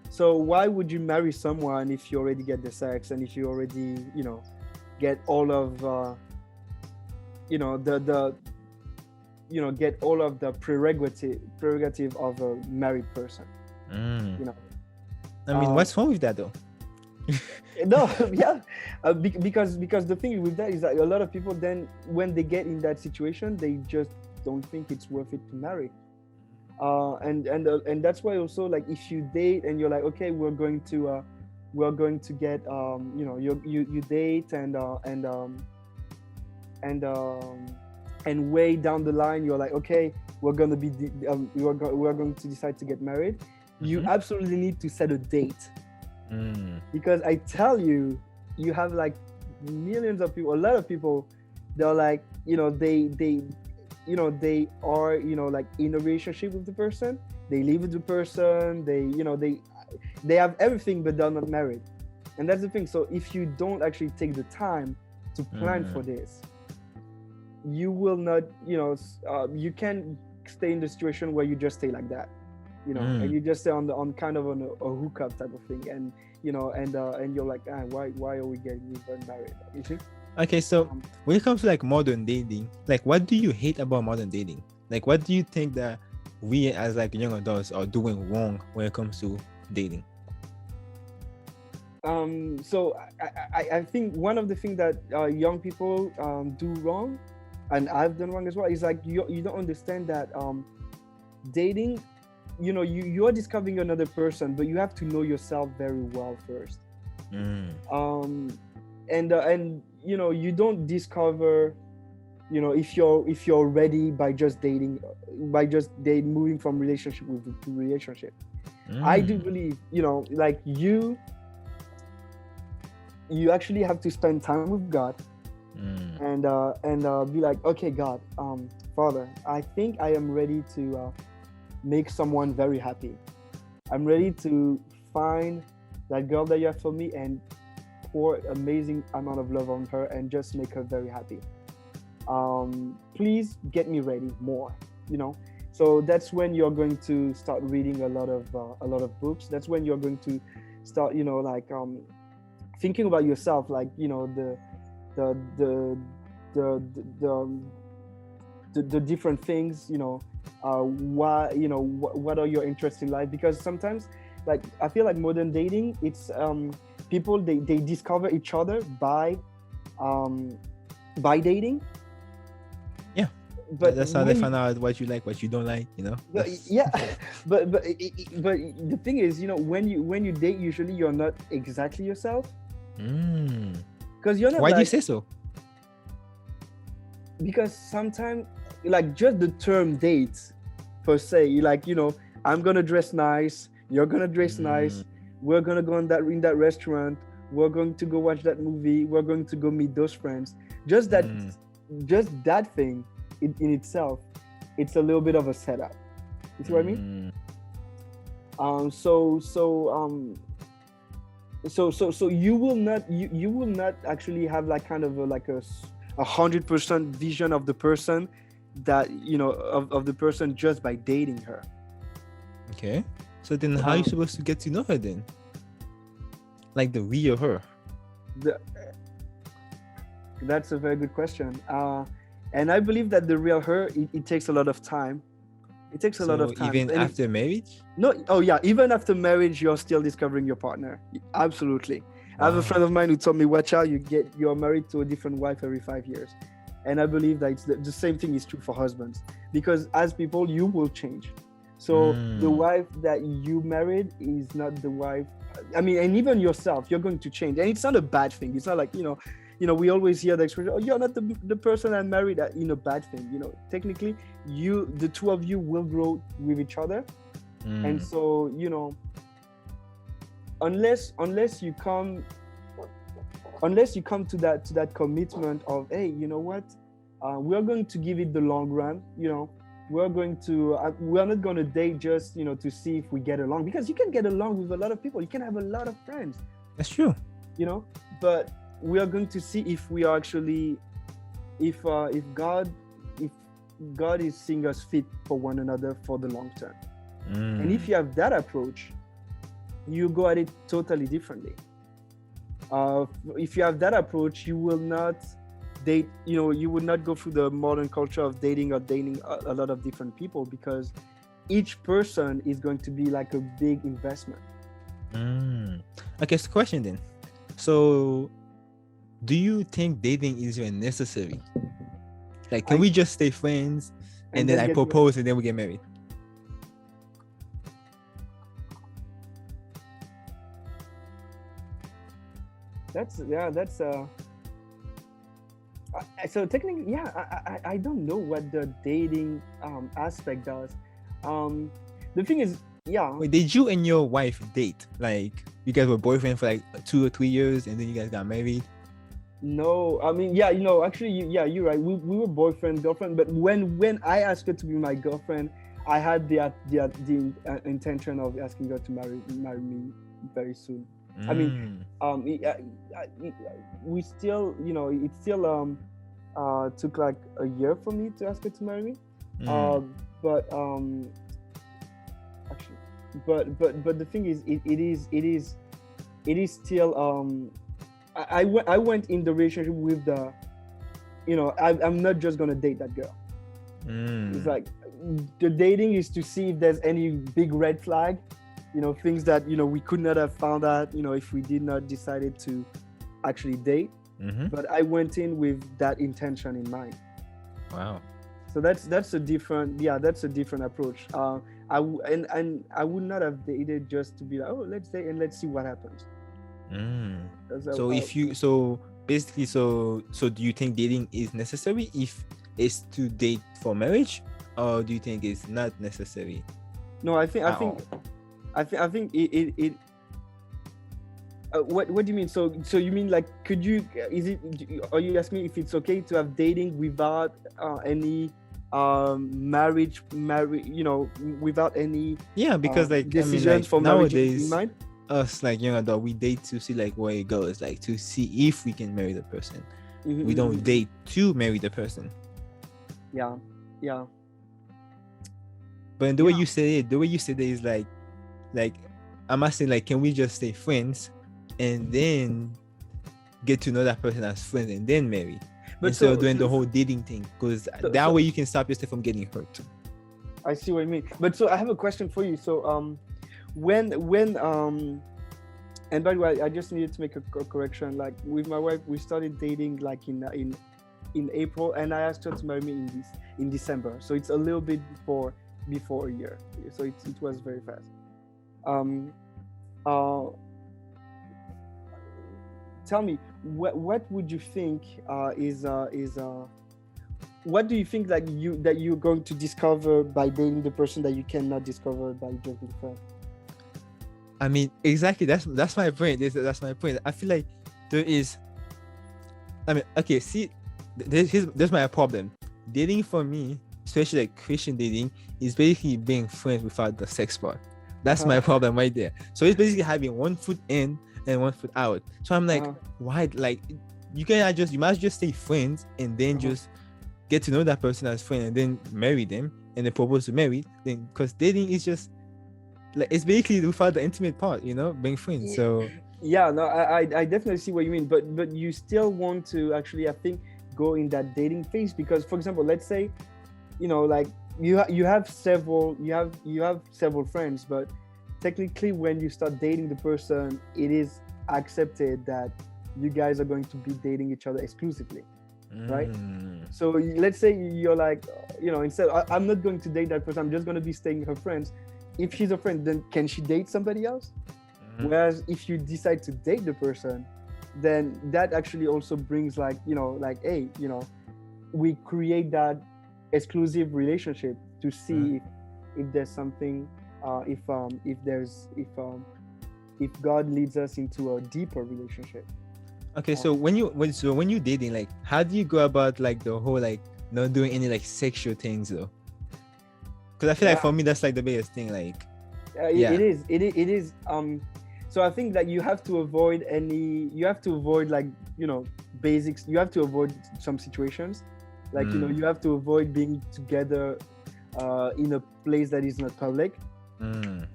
So why would you marry someone if you already get the sex, and if you already, you know, get all of you know, you know, get all of the prerogative of a married person? You know, I mean, what's wrong with that though? No, yeah, because the thing with that is that a lot of people, then when they get in that situation, they just don't think it's worth it to marry. And that's why also, like, if you date and you're like, okay, we're going to get you know, you date and way down the line you're like, okay, we're going to decide to get married. You absolutely need to set a date, because I tell you, you have like millions of people, a lot of people, they're like, you know, they you know, they are, you know, like, in a relationship with the person, they live with the person, they, you know, they have everything, but they're not married. And that's the thing. So if you don't actually take the time to plan for this, you will not, you know, you can't stay in the situation where you just stay like that, you know, and you just stay on kind of on a hookup type of thing, and, you know, and you're like, why are we getting even married? You see? Okay, so when it comes to, like, modern dating, like, what do you hate about modern dating? Like, what do you think that we as, like, young adults are doing wrong when it comes to dating? So I think one of the things that young people do wrong, and I've done wrong as well, is like, you don't understand that dating, you know, you're discovering another person, but you have to know yourself very well first. And you know, you don't discover, you know, if you're ready by just dating, moving from relationship to relationship. I do believe, you know, like, you actually have to spend time with God, and be like, okay, God, Father, I think I am ready to make someone very happy. I'm ready to find that girl that you have for me and pour amazing amount of love on her and just make her very happy. Please get me ready more, you know. So that's when you're going to start reading a lot of books. That's when you're going to start, like thinking about yourself, like the the the the the, the different things, why, what are your interests in life? Because sometimes, like, I feel like modern dating, it's people, they discover each other by dating. Yeah, but that's how they find out what you like, what you don't like, yeah. but the thing is, when you date, usually you're not exactly yourself, because you're not. Why do you say so? Because sometimes, like, just the term dates per se, like, I'm gonna dress nice, you're gonna dress nice, we're gonna go in that restaurant, we're going to go watch that movie, we're going to go meet those friends. Just that thing in itself, it's a little bit of a setup. You see what I mean? So you will not actually have like kind of a 100% vision of the person, that of the person, just by dating her. Okay, so then how are you supposed to get to know her then, like the real her? That's a very good question, and I believe that the real her, it takes a lot of time. It takes a lot of time. Even after marriage? No, oh yeah, even after marriage, you're still discovering your partner. Absolutely. I have a friend of mine who told me, watch out, you're married to a different wife every 5 years. And I believe that the same thing is true for husbands, because as people, you will change. So the wife that you married is not the wife, and even yourself, you're going to change. And it's not a bad thing. It's not like, we always hear the expression, oh, you're not the person I married, in a bad thing. Technically, the two of you will grow with each other. And so, unless you come to that commitment of, hey, you know what, we're going to give it the long run. We're not going to date just to see if we get along, because you can get along with a lot of people, you can have a lot of friends. That's true. But we are going to see if we are actually, if God is seeing us fit for one another for the long term. And if you have that approach, you go at it totally differently. If you have that approach, you will not date, you would not go through the modern culture of dating a lot of different people, because each person is going to be like a big investment. Okay, so question then. So do you think dating is even necessary? Like, can we just stay friends and then I propose and then we get married? So technically, I don't know what the dating aspect does. The thing is, wait, did you and your wife date? Like, you guys were boyfriends for like 2 or 3 years and then you guys got married? No, actually, you're right. We were boyfriend, girlfriend, but when I asked her to be my girlfriend, I had the intention of asking her to marry me very soon. We still, it still took like a year for me to ask her to marry me. But the thing is, it is still I went in the relationship with the, I'm not just gonna date that girl. It's like the dating is to see if there's any big red flag, things that we could not have found out if we did not decided to actually date. But I went in with that intention in mind. Wow. So that's a different approach. I would not have dated just to be like, oh, let's date and let's see what happens. So do you think dating is necessary if it's to date for marriage, or do you think it's not necessary? No, I think it what do you mean? So you mean like, are you asking me if it's okay to have dating without any marriage, without any because decisions for nowadays, in mind? Us, like young adult, we date to see like where it goes, like to see if we can marry the person. We don't date to marry the person. But the way you say it is like I'm asking, like, can we just stay friends and then get to know that person as friends and then marry, instead of doing the whole dating thing? Because that way you can stop yourself from getting hurt. I see what you mean. But so I have a question for you. So when and by the way, I just needed to make a correction. Like with my wife, we started dating like in April, and I asked her to marry me in December. So it's a little bit before a year. So it was very fast. Tell me, what would you think what do you think that you're going to discover by dating the person that you cannot discover by just being friends? I mean, exactly. That's my point. That's my point. I feel like there is. I mean, okay. See, there's my problem. Dating for me, especially like Christian dating, is basically being friends without the sex part. That's my problem right there. So it's basically having one foot in and one foot out. So I'm like, why? Like, you might just stay friends and then just get to know that person as friend and then marry them and then propose to marry. Then, because dating is just like, it's basically without the intimate part, being friends. So yeah, no, I definitely see what you mean, but you still want to actually, I think, go in that dating phase, because, for example, let's say, like you have several friends, but technically when you start dating the person, it is accepted that you guys are going to be dating each other exclusively, right? So let's say you're like, instead, I'm not going to date that person, I'm just going to be staying with her friends. If she's a friend, then can she date somebody else? Whereas if you decide to date the person, then that actually also brings like, hey, we create that exclusive relationship to see if there's something, if God leads us into a deeper relationship. Okay, so when you dating, like, how do you go about like the whole, like, not doing any like sexual things though? Because I feel like for me that's like the biggest thing. Like, it is. So I think that you have to avoid like, basics. You have to avoid some situations, like, you have to avoid being together in a place that is not public. Alone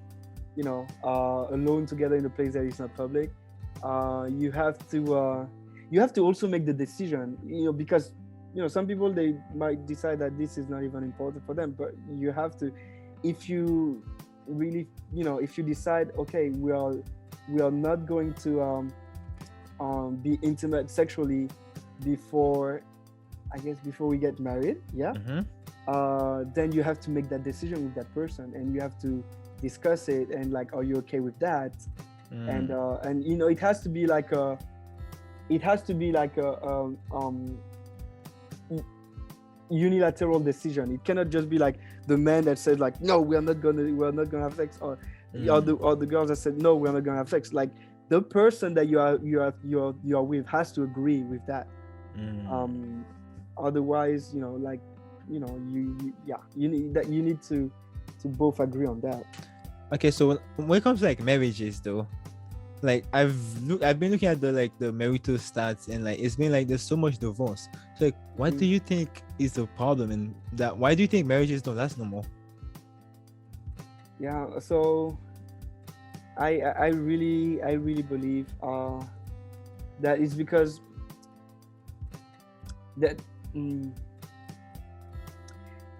together in a place that is not public. You have to also make the decision, because some people, they might decide that this is not even important for them, but you have to, if you really, if you decide, okay, we are not going to be intimate sexually before we get married, then you have to make that decision with that person, and you have to discuss it, and like, are you okay with that? And it has to be like a unilateral decision. It cannot just be like the man that says like, no, we're not gonna have sex, or the girls that said, no, we're not gonna have sex. Like, the person that you are with has to agree with that. Otherwise, you need to both agree on that. Okay, so when it comes to like marriages though, like I've been looking at the marital stats, and like it's been like there's so much divorce. So like, what do you think is the problem in that? Why do you think marriages don't last no more? Yeah, so I really believe that is because that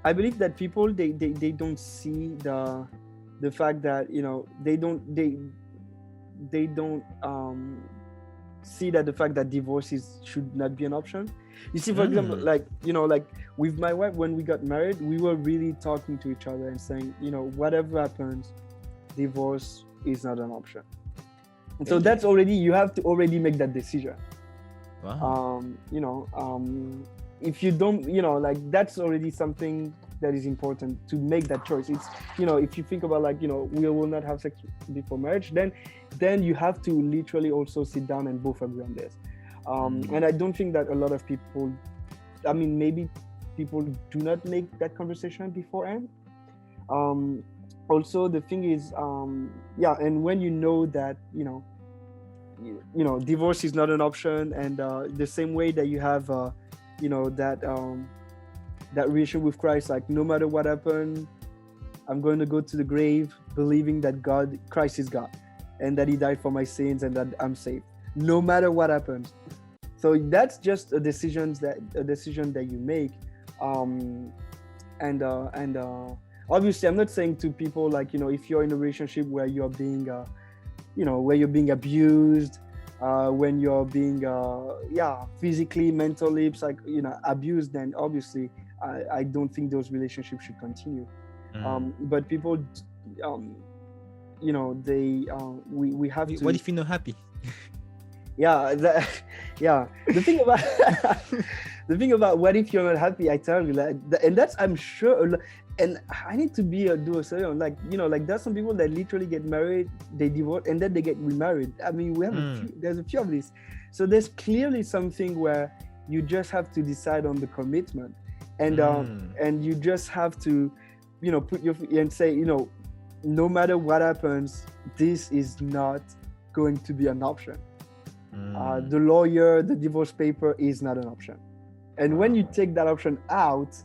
I believe that people they don't see the fact that they don't see that the fact that divorce should not be an option. You see, for example, like with my wife, when we got married, we were really talking to each other and saying, whatever happens, divorce is not an option. And so that's already, you have to already make that decision. Wow. If you don't, that's already something that is important to make that choice. It's, if you think about like, we will not have sex before marriage, then you have to literally also sit down and both agree on this. And I don't think that a lot of people, maybe people do not make that conversation beforehand. Also, the thing is, and when you know that, divorce is not an option, and the same way that you have, that relation with Christ, like no matter what happened, I'm going to go to the grave believing that Christ is God, and that He died for my sins, and that I'm saved, no matter what happens. So that's just a decision that you make, and obviously, I'm not saying to people like, if you're in a relationship where you're being, where you're being abused, when you're being, physically, mentally, abused, then obviously, I don't think those relationships should continue. But people, we have to. What if you're not happy? The thing about what if you're not happy, I tell you, and that's, I'm sure, and I need to do a survey on, there's some people that literally get married, they divorce, and then they get remarried. I mean, we have there's a few of these. So there's clearly something where you just have to decide on the commitment, and you just have to, put your and say, no matter what happens, this is not going to be an option. The lawyer, the divorce paper is not an option. And when you take that option out,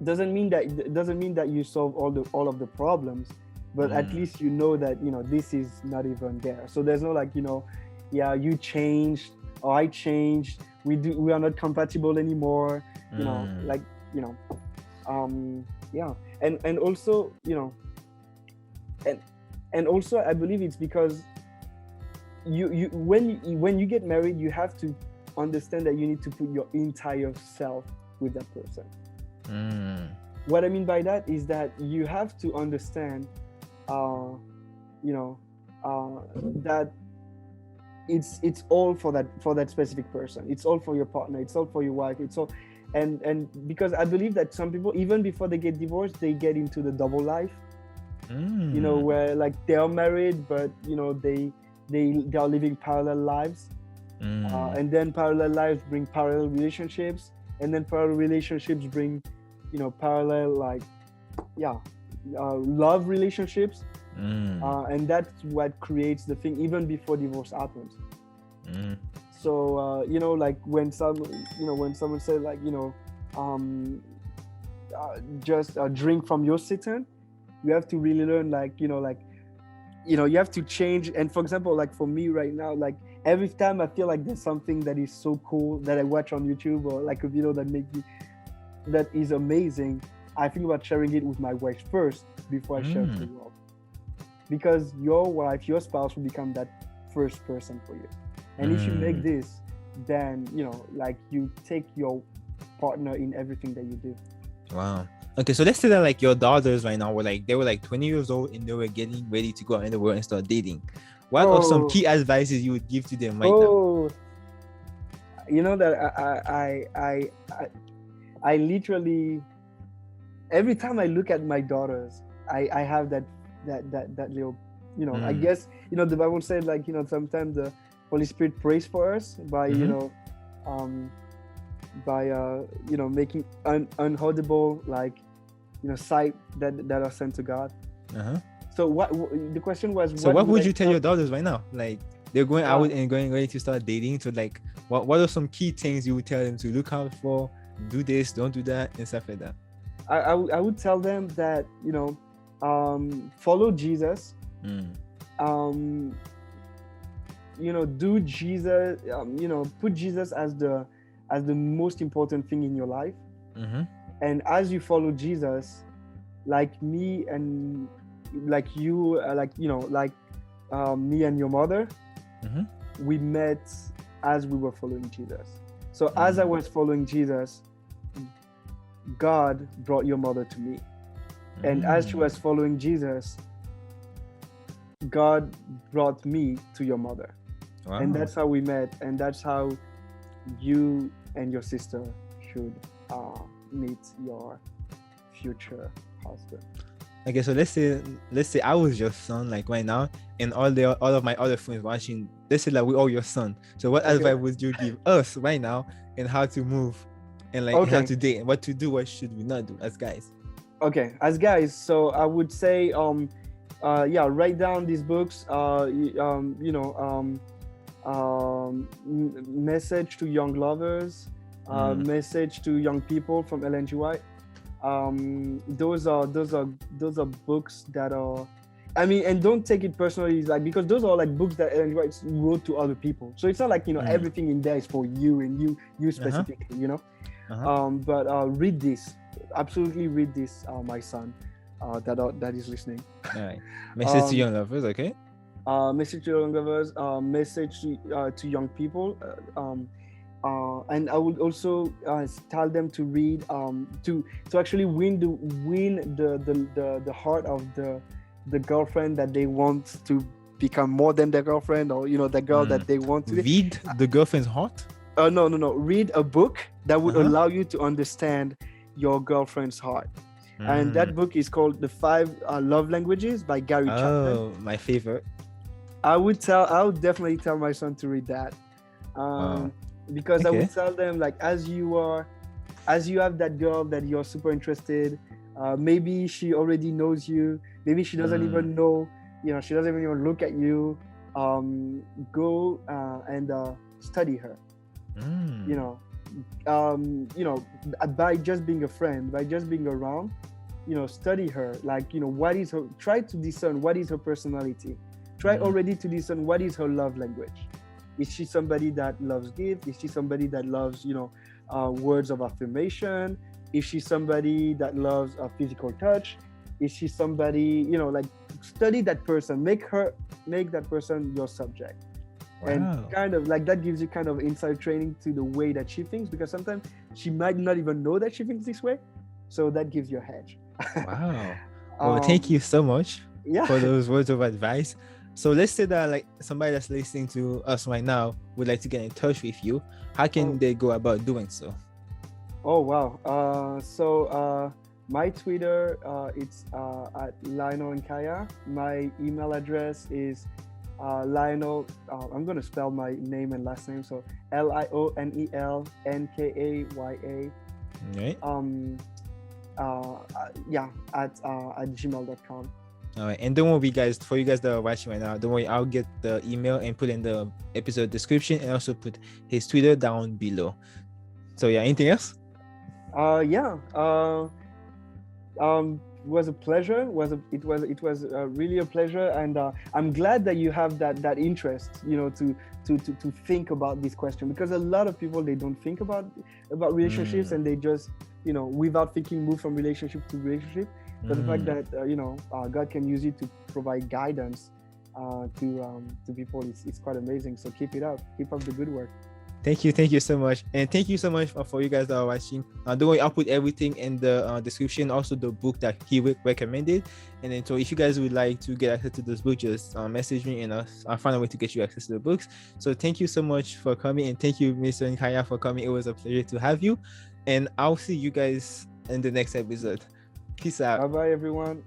doesn't mean that you solve all of the problems, but at least you know that this is not even there. So there's no you changed or I changed, we are not compatible anymore, and also and also I believe it's because you when you get married, you have to understand that you need to put your entire self with that person. What I mean by that is that you have to understand that it's all for that specific person. It's all for your partner, it's all for your wife, it's all, and because I believe that some people, even before they get divorced, they get into the double life, where they are married, but they are living parallel lives, and then parallel lives bring parallel relationships, and then parallel relationships bring parallel love relationships, and that's what creates the thing even before divorce happens. So when someone says just drink from your Satan, you have to really learn you have to change. And for example, for me right now, every time I feel like there's something that is so cool that I watch on YouTube, or a video that is amazing, I think about sharing it with my wife first before I share it to the world. Because your wife, your spouse will become that first person for you. And if you make this, then you take your partner in everything that you do. Wow. Okay, so let's say that your daughters right now were they were 20 years old and they were getting ready to go out in the world and start dating. What are some key advices you would give to them right now? That I literally, every time I look at my daughters, I have that little, I guess, the Bible said sometimes the Holy Spirit prays for us by, making unaudible, sight that are sent to God. So what the question was? So what would you tell your daughters right now? They're going out and ready to start dating. So what are some key things you would tell them to look out for? Do this, don't do that, and stuff like that. I would tell them that follow Jesus. Do Jesus. Put Jesus as the most important thing in your life. And as you follow Jesus, like me and like you, me and your mother, we met as we were following Jesus. So as I was following Jesus, God brought your mother to me. And as she was following Jesus, God brought me to your mother. Wow. And that's how we met. And that's how you and your sister should meet your future husband. Okay, so let's say I was your son right now, and all of my other friends watching, let's say we're all your son. So what advice would you give us right now and how to move and how to date and what to do, what should we not do as guys? Okay, as guys, so I would say write down these books, message to young lovers, message to young people from Ellen G. White. Those are books that are, I mean, and don't take it personally. It's like, because those are like books that Ellen White wrote to other people. So it's not like, everything in there is for you and you specifically, But read this. Absolutely read this, my son, that is listening. All right. Message to young lovers, okay? Message to young lovers. Message to young people. And I would also tell them to read, to actually win the heart of the girlfriend that they want to become more than their girlfriend, or the girl that they want to read the girlfriend's heart. No. Read a book that would allow you to understand your girlfriend's heart. And that book is called The 5 Love Languages by Gary Chapman. Oh, my favorite. I would definitely tell my son to read that. Because I would tell them, like, as you have that girl that you're super interested, maybe she already knows you, maybe she doesn't even know, she doesn't even look at you. Go and study her. By just being a friend, by just being around, study her. Like, what is her? Try to discern what is her personality. Try already to discern what is her love language. Is she somebody that loves gifts? Is she somebody that loves, words of affirmation? Is she somebody that loves physical touch? Is she somebody, like, study that person, make that person your subject. Wow. And kind of like that gives you kind of inside training to the way that she thinks, because sometimes she might not even know that she thinks this way. So that gives you a hedge. Wow. Well, thank you so much for those words of advice. So let's say that, like, somebody that's listening to us right now would like to get in touch with you. How can they go about doing so? Oh, wow. So my Twitter, it's at Lionel and Kaya. My email address is Lionel. I'm going to spell my name and last name. So LionelNkaya. Right. At gmail.com. All right, and don't worry, guys, for you guys that are watching right now, don't worry, I'll get the email and put in the episode description, and also put his Twitter down below. So anything else? Was a pleasure. It was really a pleasure, and I'm glad that you have that interest, to think about this question, because a lot of people, they don't think about relationships, and they just, without thinking, move from relationship to relationship. So the fact that God can use you to provide guidance to people is quite amazing. So keep it up. Keep up the good work. Thank you so much, and thank you so much for you guys that are watching. Don't worry, I'll put everything in the description, also the book that he recommended. And then, so if you guys would like to get access to those books, just message me, and I'll find a way to get you access to the books. So thank you so much for coming, and thank you, Mr. Nkaya, for coming. It was a pleasure to have you, and I'll see you guys in the next episode. Peace out. Bye bye, everyone.